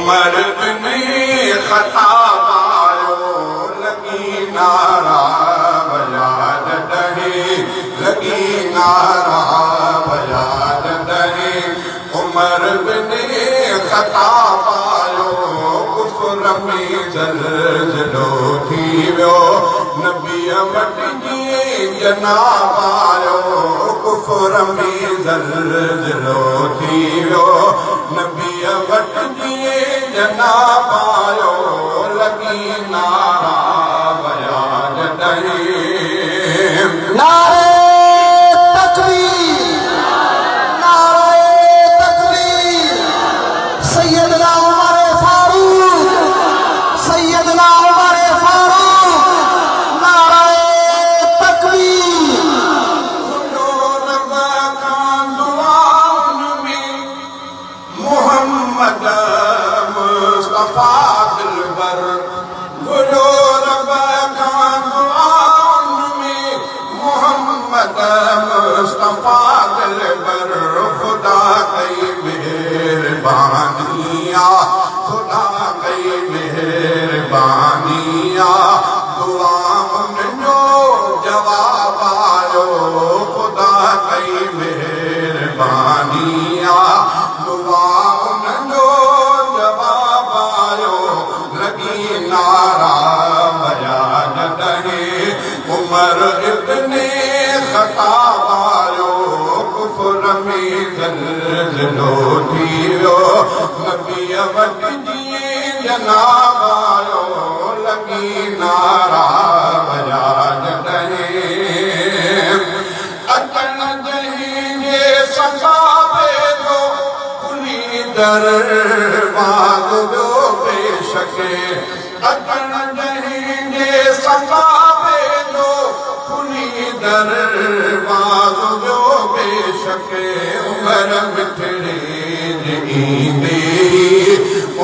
उमर बिन ख़त्ताब आयो लगी नारा बयाद दहे लगी नारा बयाद दहे उमर बिन ख़त्ताब आयो कुफ्र में ज़लज़लो थी वियो नबीअ वटि जनाब आयो कुफ्र में ज़लज़लो थी वियो नबीअ वटि जनाब आयो लगी नारा बयाद दहे नारे तकबीर नारे तकबीर सैयदना उमर फारूक सैयदना उमर फारूक नारे तकबीर मोहम्मद मुस्तफा दिलबर गुलो रब खान दुआन में मोहम्मद मुस्तफा दिलबर खुदा कई मेहरबानिया खुदा कई मेहरबानिया दुआउनि जो जवाब आयो खुदा कई मेहरबानिया दुआउनि जो जवाब आयो लगी नारा बयाद दहे उमर इब्न ख़त्ताब आयो कुफ्र में ज़लज़लो थी वियो नबीअ वटि जनाब आयो लगी नारा बयाद दहे अचण जंहिंजे सखाबे जो खुली दरवाज़ो वियो बेशके अचण जंहिंजे सखाबे जो खुली दरवाज़ो वियो बेशके उमर मिठड़े ईंदे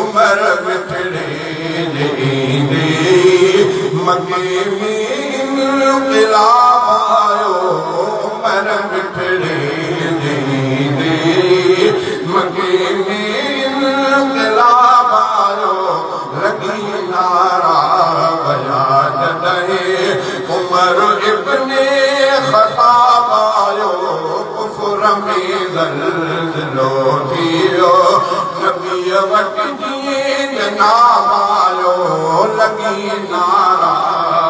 उमर मिठड़े ईंदे मके में इन्क़िलाब आयो उमर मिठड़े ईंदे मके में इन्क़िलाब आयो लगी नारा बयाद दहे उमर इब्न ख़त्ताब आयो कुफ्र में ज़लज़लो थी वियो नबीअ वटि जनाब आयो लगी नारा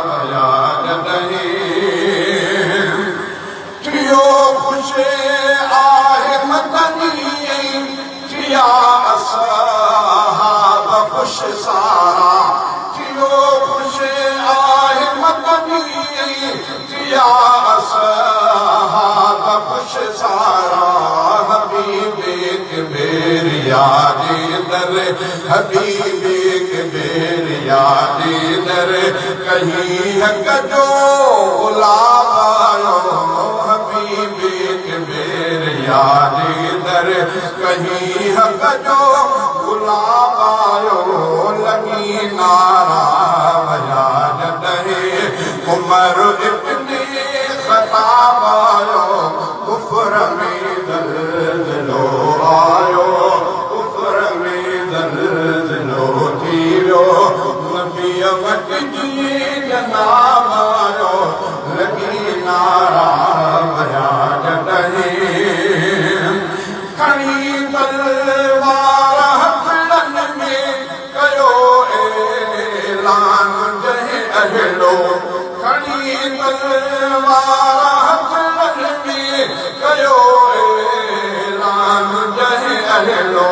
बयाद दहे थियो ख़ुशि आहे मदनी थिया असहाब ख़ुशि सारा थियो ख़ुशि आहे मदनी थिया असहाब ख़ुशि सारा हबीबे के बेर यादे दर हबीबे के बेर यादे दर कहीं हक जो गुलाब आयो हबीबे के बेर यादे दर कहीं हक जो गुलाब आयो लगी नारा बयाद दहे उमर इब्न ख़त्ताब आयो कुफ्र में ज़लज़लो आयो कुफ्र में ज़लज़लो थी वियो नबीअ वटि जनाब आयो लगी नारा बयाद दहे खणी तलवार हथड़नि में कयो ऐलान जंहिं अहिड़ो खणी तलवार हथड़नि में कयो ऐलान जंहिं अहिड़ो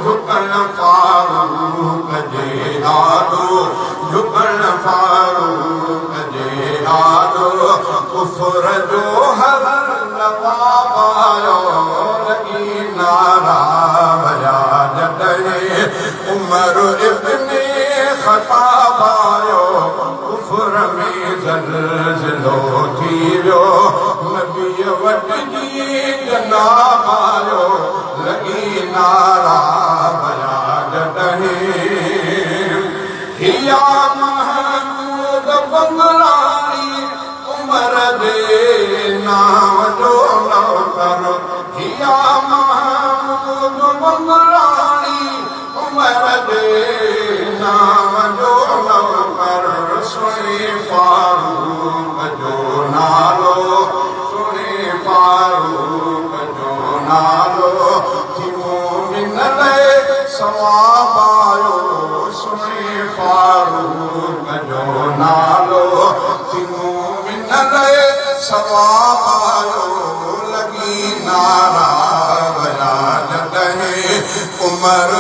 झुकण फारूक जे आॾो झुकण फारूक जे आॾो कुफ्र जो हर नवाब आयो लगी नारा बयाद दहे उमर इब्न ख़त्ताब आयो कुफ्र में ज़लज़लो थी वियो नबीअ वटि जनाब आयो लगी नारा बयाद दहे हिया महमूद बंगलानी उमर दे नाम जो नौकर हिया महमूद बंगलानी उमर दे नाम जो नौकर सुने फारूक जो नालो सुने फारूक जो नालो थी मोमिन लाइ सवाब आयो सुने फारूक जो नालो थी मोमिन लाइ सवाब आयो लगी नारा वया जॾहिं उमर